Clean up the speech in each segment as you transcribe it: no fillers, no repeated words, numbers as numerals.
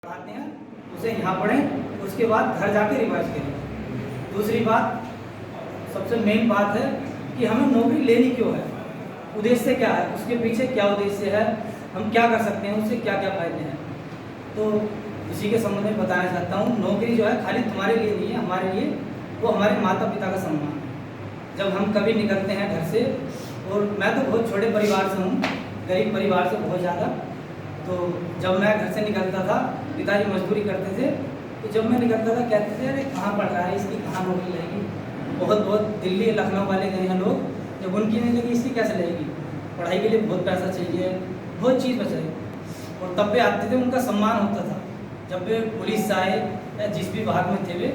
पढ़ाते हैं उसे यहाँ पढ़ें, उसके बाद घर जाके रिवाइज करें। दूसरी बात, सबसे मेन बात है कि हमें नौकरी लेनी क्यों है, उद्देश्य क्या है, उसके पीछे क्या उद्देश्य है, हम क्या कर सकते हैं, उससे क्या क्या फायदे हैं। तो इसी के संबंध में बताना चाहता हूँ। नौकरी जो है खाली तुम्हारे लिए नहीं है, हमारे लिए, वो हमारे माता पिता का सम्मान है। जब हम कभी निकलते हैं घर से, और मैं तो बहुत छोटे परिवार से हूँ, गरीब परिवार से बहुत ज़्यादा, तो जब मैं घर से निकलता था, पिताजी मजदूरी करते थे, तो जब मैं निकलता था कहते थे अरे कहाँ पढ़ रहा है, इसकी कहाँ नौकरी लगेगी। बहुत बहुत दिल्ली लखनऊ वाले गए हैं लोग, जब उनकी नहीं लगी इसकी कैसे लगेगी, पढ़ाई के लिए बहुत पैसा चाहिए, बहुत चीज़ बचाई। और तब पे आते थे, उनका सम्मान होता था। जब वे पुलिस से आए या जिस भी भाग में थे वे,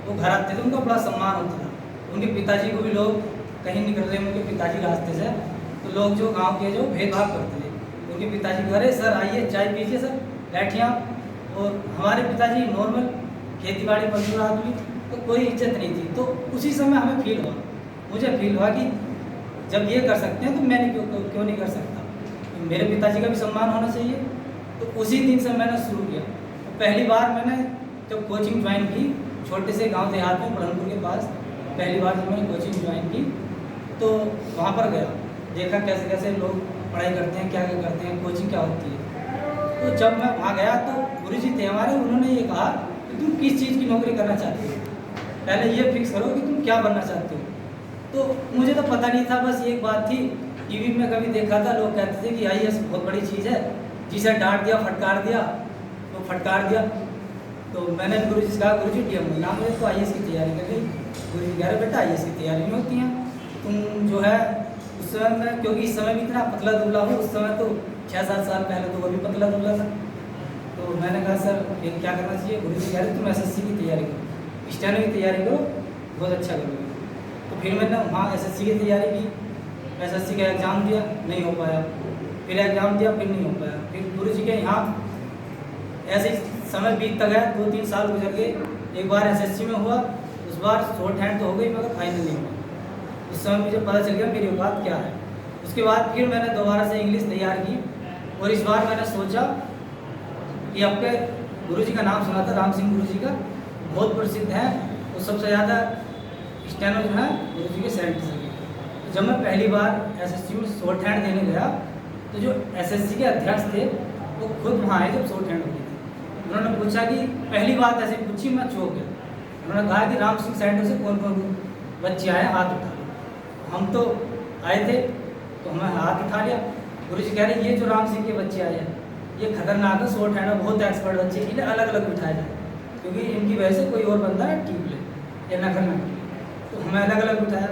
वो घर आते थे, उनका बड़ा सम्मान होता था। उनके पिताजी को भी लोग कहीं निकल रहे हैं उनके पिताजी रास्ते से, तो लोग जो गाँव के जो भेदभाव करते थे, उनके पिताजी को अरे सर आइए चाय पीजिए सर, बैठिए आप। और हमारे पिताजी नॉर्मल खेती बाड़ी मजदूर आदमी, तो कोई इज्जत नहीं थी। तो उसी समय हमें फील हुआ, मुझे फील हुआ कि जब ये कर सकते हैं तो मैं क्यों नहीं कर सकता, तो मेरे पिताजी का भी सम्मान होना चाहिए। तो उसी दिन से मैंने शुरू किया। तो पहली बार मैंने जब कोचिंग ज्वाइन की, छोटे से गांव देहात में बलनपुर के पास, पहली बार जब मैंने कोचिंग ज्वाइन की तो वहाँ पर गया, देखा कैसे कैसे लोग पढ़ाई करते हैं, क्या क्या करते हैं, कोचिंग क्या होती है। तो जब मैं वहाँ गया तो गुरुजी थे हमारे, उन्होंने ये कहा कि तुम किस चीज़ की नौकरी करना चाहते हो, पहले ये फिक्स करो कि तुम क्या बनना चाहते हो। तो मुझे तो पता नहीं था, बस एक बात थी, टीवी में कभी देखा था, लोग कहते थे कि आईएएस बहुत बड़ी चीज़ है, जिसे डांट दिया फटकार दिया तो फटकार दिया। तो मैंने गुरुजी से कहा गुरुजी डीएम बनना, मुझे तो आईएएस की तैयारी कर गई। गुरुजी कह रहे बेटा आईएएस की तैयारी नहीं होती है, तुम जो है उस समय में, क्योंकि इस समय भी इतना पतला दुबला हूँ, उस समय तो 6-7 साल पहले तो वो भी पतला दुबला था। तो मैंने कहा सर ये क्या करना चाहिए, गुरुजी कह रहे तुम एसएससी की तैयारी करो, स्टेनो की तैयारी करो, बहुत अच्छा करोगे। तो फिर मैंने वहाँ एसएससी की तैयारी की, एसएससी का एग्ज़ाम दिया, नहीं हो पाया, फिर एग्ज़ाम दिया, फिर नहीं हो पाया। फिर गुरुजी के यहाँ ऐसे समय बीतता गया, 2-3 साल गुजर गए। एक बार एसएससी में हुआ, उस बार शॉर्ट हैंड तो हो गई मगर फाइनल नहीं हुआ। उस समय मुझे पता चल गया मेरी औकात क्या है। उसके बाद फिर मैंने दोबारा से इंग्लिश तैयार की, और इस बार मैंने सोचा कि आपके गुरुजी का नाम सुना था, राम सिंह गुरुजी का, बहुत प्रसिद्ध है, वो सबसे ज़्यादा स्टेनो जो है गुरुजी के सेंटर से। तो जब मैं पहली बार एसएससी में शॉर्ट हैंड देने गया, तो जो एसएससी के अध्यक्ष थे वो खुद वहाँ आए जब शॉर्ट हैंड होती थी। उन्होंने पूछा कि पहली बात ऐसी पूछी, मैं चौंक गया। उन्होंने कहा कि राम सिंह सेंटर से कौन कौन बच्चे आए, हाथ उठा। हम तो आए थे तो हमें हाथ उठा लिया। गुरुजी कह रहे ये जो राम सिंह के बच्चे आए हैं ये खतरनाक है, शॉर्ट हैंड में बहुत एक्सपर्ट बच्चे, इन्हें अलग अलग बिठाया जाए, क्योंकि इनकी वजह से कोई और बंदा टीम ले या न करना। तो हमें अलग अलग बिठाया।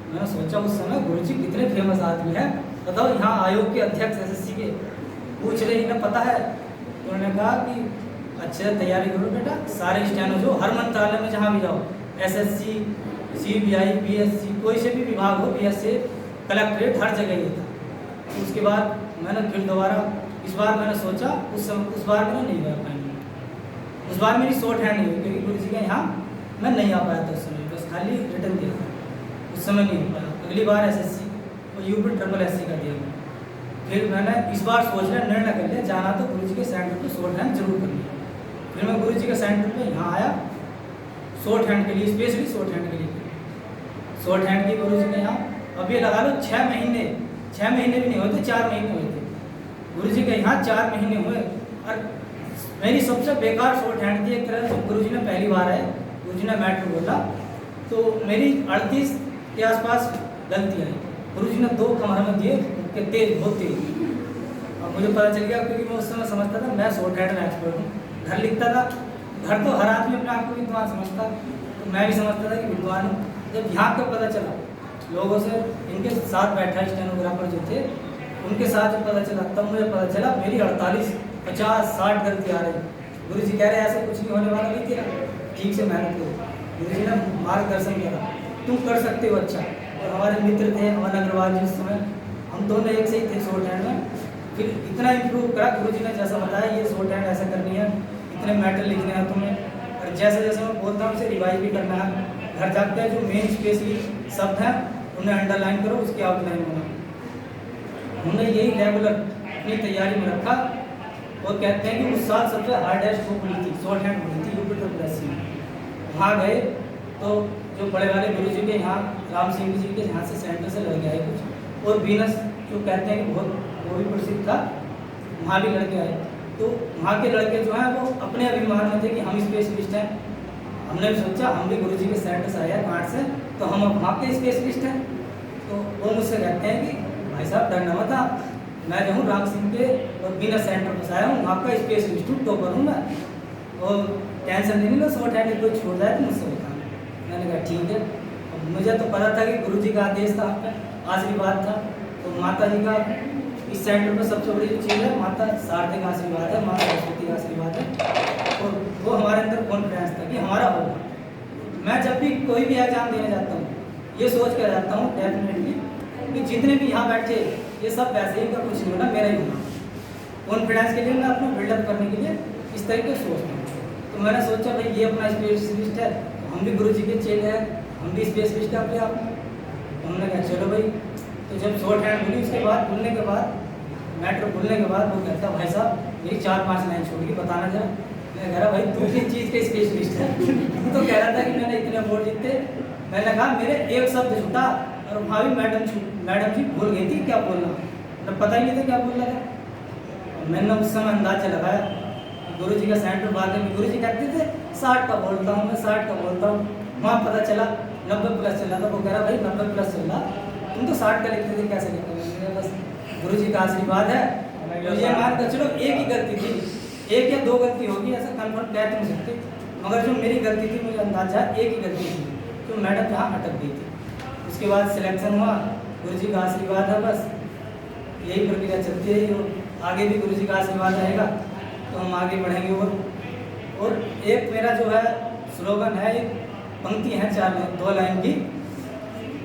मैंने सोचा उस समय गुरुजी कितने फेमस आदमी हैं, बताओ यहाँ आयोग के अध्यक्ष एसएससी के पूछ रहे, इन्हें पता है। तो उन्होंने कहा कि अच्छे से तैयारी करो बेटा, सारे स्टेनो जो हर मंत्रालय में जहाँ भी जाओ, एसएससी, सीबीआई, बीएससी, कोई से भी विभाग हो, बीएससी, कलेक्ट्रेट, हर जगह ये था। तो उसके बाद मैंने फिर दोबारा इस बार मैंने सोचा, उस बार मैंने नहीं गया फाइनल। उस बार मेरी शॉर्ट हैंड नहीं हुई, क्योंकि गुरुजी के यहाँ मैं नहीं आ पाया था उस समय, बस खाली रिटर्न दिया था, उस समय नहीं हो पाया। अगली बार एसएससी और यूपी SSC का दिया मैं। फिर मैंने इस बार सोच लिया, निर्णय कर लिया, जाना तो गुरुजी के सेंटर पर शॉर्ट हैंड जरूर करनी है। फिर मैं गुरुजी के सेंटर पर यहाँ आया शॉर्ट हैंड के लिए, स्पेशली शॉर्ट हैंड के लिए। शॉर्ट हैंड की गुरुजी के यहाँ अब ये लगा लो 6 महीने भी नहीं होते, 4 महीने हुए थे गुरुजी के यहाँ, 4 महीने हुए। और मेरी सबसे बेकार शॉर्ट हैंड थी एक तरह से। गुरुजी ने पहली बार आए, गुरुजी ने मैटर बोला तो मेरी 38 के आसपास गलती आई। गुरुजी ने 2 कमर में दिए कि तेज, बहुत तेज। अब मुझे पता चल गया, क्योंकि मैं उस समय समझता था मैं शॉर्ट हैंड में एक्सपर्ट हूँ। घर लिखता था, घर तो हर आदमी अपने आप को विद्वान समझता, तो मैं भी समझता था कि विद्वान हूँ। जब यहाँ का पता चला, लोगों से, इनके साथ बैठा स्टेनोग्राफर जो थे उनके साथ जब पता चला, तब मुझे पता चला मेरी 48, 50, 60 गलती आ रही। गुरुजी कह रहे ऐसा कुछ नहीं होने वाला, नहीं तेरा ठीक से मेहनत करो। गुरुजी ने मार्गदर्शन किया, तुम कर सकते हो अच्छा। और हमारे मित्र थे अमन अग्रवाल जी, उस समय हम दोनों एक से ही थे शॉर्ट हैंड में। फिर इतना इम्प्रूव करा, गुरुजी ने जैसा बताया ये शॉर्ट हैंड ऐसा करनी है, इतने मैटर लिखने हैं तुम्हें, और जैसे जैसे मैं बोलता हूँ उसे रिवाइज भी करना है। घर जाकर जो मेन स्पेशली शब्द हैं उन्हें अंडरलाइन करो, उसकी आउटलाइन बनाओ। हमने यही रेगुलर अपनी तैयारी में रखा, और कहते हैं कि उस साल सबसे हार्डेस्ट वो खुली थी, शॉर्ट हैंड खुली थी यूपी ट्रिपल। वहाँ गए तो जो बड़े वाले गुरु जी के यहाँ राम सिंह जी के यहाँ से सेंटर से लड़के आए कुछ, और बीनस जो कहते हैं कि बहुत वो भी प्रसिद्ध था, वहाँ भी लड़के आए। तो वहाँ के लड़के जो हैं वो अपने अभिमान में थे कि हम स्पेशलिस्ट हैं। हमने भी सोचा हम भी गुरु जी के सेंटर से आए हैं पार्ट से, तो हम अब वहाँ के स्पेशलिस्ट हैं। तो वो मुझसे कहते हैं कि भाई साहब डरना मत आप, मैं जो हूँ राम सिंह के और बीनस सेंटर पर से आया हूँ, वहाँ का स्पेशलिस्ट हूँ, टॉपर हूँ मैं, और टेंशन नहीं लो, शॉर्ट हैंड कोई छोड़ जाए तो मुझसे बताना। मैंने कहा ठीक है। अब मुझे तो पता था कि गुरु जी का आदेश था, आशीर्वाद था। तो माता जी का इस सेंटर पर सबसे बड़ी जो चीज़ है, माता शारदे का आशीर्वाद है, माता सरस्वती का आशीर्वाद है, और वो हमारे अंदर कॉन्फिडेंस था कि हमारा होगा। मैं जब भी कोई भी एग्जाम देने जाता हूँ ये सोच कर जाता हूँ डेफिनेटली कि जितने भी यहाँ बैठे ये सब वैसे ही का कुछ नहीं होना, मेरा ही होना। कॉन्फिडेंस के लिए मैं अपना बिल्डअप करने के लिए इस तरीके से सोचता हूँ। तो मैंने सोचा भाई ये अपना स्पेशलिस्ट है, हम भी गुरु जी के चेले हैं, हम भी स्पेशलिस्ट हैं अपने आप में। हमने कहा चलो भाई। तो जब शॉर्ट हैंड खुली उसके बाद खुलने के बाद मैटर खुलने के बाद वो कहता भाई साहब मेरी 4-5 लाइन छोड़ के बताना जरा। मैं कह रहा भाई तू किस चीज़ के स्पेशलिस्ट है? तू तो कह रहा था कि मैंने इतने बोर्ड जीते। मैंने कहा मेरे एक शब्द छूटा और वहाँ भी मैडम जी भूल गई थी क्या बोलना, तो पता ही नहीं था क्या बोल रहा था। मैंने उस समय अंदाजा लगाया गुरु जी का सेंटर वाकई में गुरु जी कहते थे 60 का बोलता हूँ मैं, 60 का बोलता हूँ। वहाँ पता चला 90 प्लस चल रहा था। वो कह रहा भाई 90 प्लस चल रहा, तुम तो 60 का लिखते थे कैसे लिखते थे? बस गुरु जी का आशीर्वाद है। मुझे मान कर चलो एक ही गलती थी, 1 या 2 गलती होगी ऐसा कन्फर्म कह तो नहीं सकते, मगर जो मेरी गलती थी मुझे अंदाजा एक ही गलती थी, तो मैडम जहाँ अटक गई थी। उसके बाद सिलेक्शन हुआ, गुरु जी का आशीर्वाद है, बस यही प्रक्रिया चलती रही और आगे भी गुरु जी का आशीर्वाद रहेगा तो हम आगे बढ़ेंगे। और एक मेरा जो है स्लोगन है, एक पंक्ति है 2 लाइन की,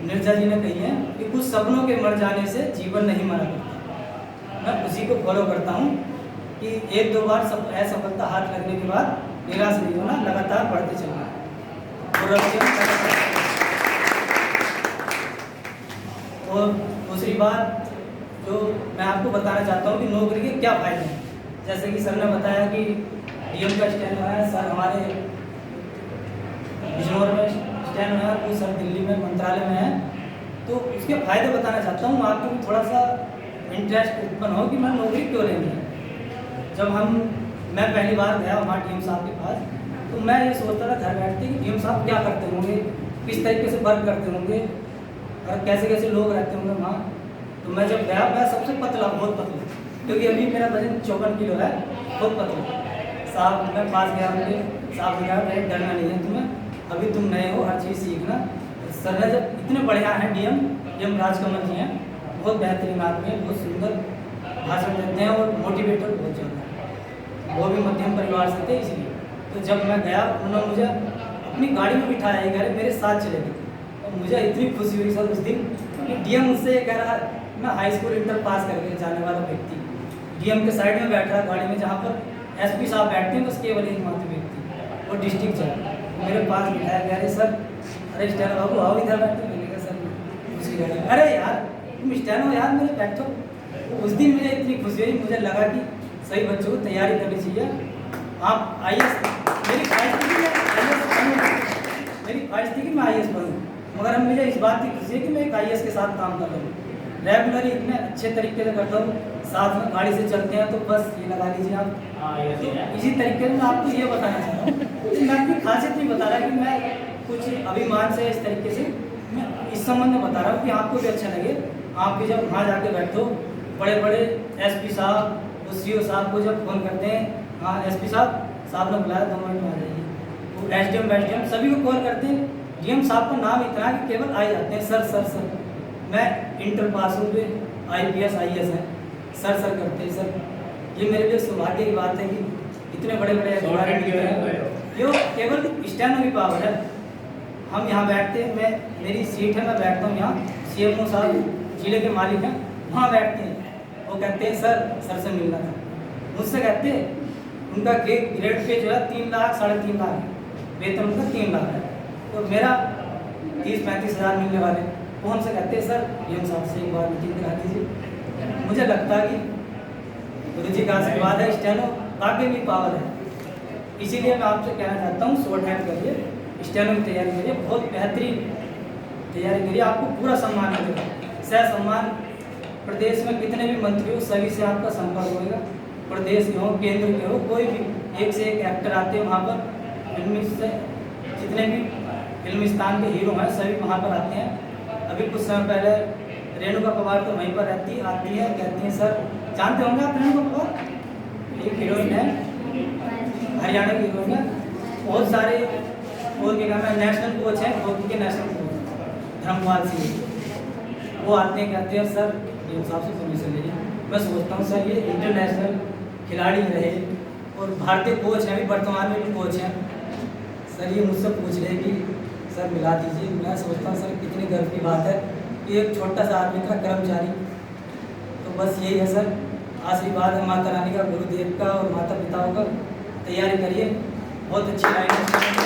मिर्जा जी ने कही है कि कुछ सपनों के मर जाने से जीवन नहीं मरा करता। मैं उसी को फॉलो करता हूँ कि 1-2 बार असफलता हाथ लगने के बाद निराश नहीं होना, लगातार बढ़ते चलना। और दूसरी बात जो मैं आपको बताना चाहता हूँ कि नौकरी के क्या फ़ायदे हैं। जैसे कि सर ने बताया कि डीएम का स्टैंड है, सर हमारे बिजनौर में स्टैंड है, वो सर दिल्ली में मंत्रालय में है, तो उसके फ़ायदे बताना चाहता हूँ। आपको भी थोड़ा सा इंटरेस्ट उत्पन्न हो कि मैं नौकरी क्यों लेनी है। जब मैं पहली बार गया वहाँ डीएम साहब के पास, तो मैं ये सोचता था घर बैठते कि डीएम साहब क्या करते होंगे, किस तरीके से वर्क करते होंगे और कैसे कैसे लोग रहते होंगे वहाँ। तो मैं जब गया मैं सबसे पतला, बहुत पतला, क्योंकि अभी मेरा वजन 54 किलो है, बहुत पतला। साहब मैं पास गया, मुझे साहब ने कहा भाई डरना नहीं है तुम्हें, अभी तुम नए हो, हर चीज़ सीखना। सर ने जब इतने बढ़िया हैं डीएम राजकमल जी हैं, बहुत बेहतरीन आदमी है, बहुत सुंदर भाषण देते हैं और मोटिवेटर बहुत ज़्यादा है। वो भी मध्यम परिवार से थे इसलिए। तो जब मैं गया उन्होंने मुझे अपनी गाड़ी में बिठाया, ये कह रहे मेरे साथ चलेगा। और मुझे इतनी खुशी हुई सर उस दिन कि डीएम मुझसे कह रहा मैं हाई स्कूल इंटर पास करके जाने वाला व्यक्ति डीएम के साइड में बैठ रहा गाड़ी में, जहाँ पर एसपी साहब बैठते हैं, बस केवल एकमात्र व्यक्ति और डिस्ट्रिक्ट जज मेरे पास बिठाया। कह रहे सर, अरे स्टैनो बाबू आओ इधर बैठो। मैंने कहा सर उसी गाड़ी, अरे यार तुम स्टैनो यार मेरे बैठो। उस दिन मुझे इतनी खुशी हुई, मुझे लगा कि सही बच्चों को तैयारी करनी चाहिए। आप IAS, मेरी ख्वाहिश थी कि मैं IAS बनूँ, मेरी ख्वाहिश थी कि मैं IAS बनूँ, मगर अब मुझे इस बात की खुशी है कि मैं एक IAS के साथ काम कर रहा हूँ। रेगुलर इतने अच्छे तरीके से करता हूँ, साथ में गाड़ी से चलते हैं तो बस ये लगा लीजिए आप। तो इसी तरीके से मैं आपको ये बताना चाह रहा हूँ, मैं अपनी खासियत नहीं बता रहा कि मैं कुछ अभिमान से इस तरीके से, मैं इस संबंध में बता रहा हूँ कि आपको भी अच्छा लगे। आप भी जब वहाँ जाके बैठो, बड़े बड़े SP साहब और CO साहब को जब फ़ोन करते हैं, हाँ SP साहब ने बुलाया 2 मिनट में आ जाइए, वो SDM सभी को कॉल करते हैं। डीएम साहब का नाम इतना कि केवल आ जाते हैं सर। मैं इंटर पास हूँ, IPS IAS है, सर करते हैं सर। ये मेरे लिए सौभाग्य की बात है कि इतने बड़े बड़े अधिकारी जो केवल स्टैनो की पावर है। हम यहाँ बैठते हैं, मेरी सीट है, मैं बैठता हूँ यहाँ, CMO साहब जिले के मालिक हैं, वहाँ बैठते हैं। वो कहते हैं सर से मिलना था। मुझसे कहते हैं उनका ग्रेड पे जो है 3 लाख 3.5 लाख है, वेतन उनका 3 लाख है, तो मेरा 30-35 हज़ार मिलने वाले। वो हमसे कहते हैं सर डीएम साहब से एक बार मीटिंग करा दीजिए। मुझे लगता है कि गुरु जी का आशीर्वाद है, स्टेनो वाकई में पावर है। इसीलिए मैं आपसे कहना चाहता हूँ शॉर्ट हैंड करिए, स्टेनो की तैयारी करिए, बहुत बेहतरीन तैयारी करिए, आपको पूरा सम्मान मिलेगा, सह सम्मान। प्रदेश में कितने भी मंत्री हो सभी से आपका संपर्क होगा, प्रदेश के हो केंद्र के हो, कोई भी एक से एक एक्टर आते हैं वहाँ पर, फिल्मी से जितने भी फिल्मिस्तान के हीरो हैं सभी वहाँ पर आते हैं। अभी कुछ समय पहले रेणुका पवार तो वहीं पर आती है, कहती हैं सर, जानते होंगे आप रेणुका पवार, एक हीरोइन है, हरियाणा की हीरोइन है, बहुत सारे और के नाम है, नेशनल कोच हैं, हॉकी के नेशनल कोच धर्मपाल सिंह, वो आते हैं कहते हैं सर ये हिसाब से परमिशन लीजिए। मैं सोचता हूँ सर ये इंटरनेशनल खिलाड़ी रहे और भारतीय कोच हैं, अभी वर्तमान में भी कोच हैं, सर ये मुझसे पूछ रहे कि सर मिला दीजिए। मैं सोचता हूँ सर कितनी गर्व की बात है कि एक छोटा सा आदमी का कर्मचारी, तो बस यही है सर, आशीर्वाद है माता रानी का, गुरुदेव का और माता पिताओं का। तैयारी करिए, बहुत अच्छी लाइन है।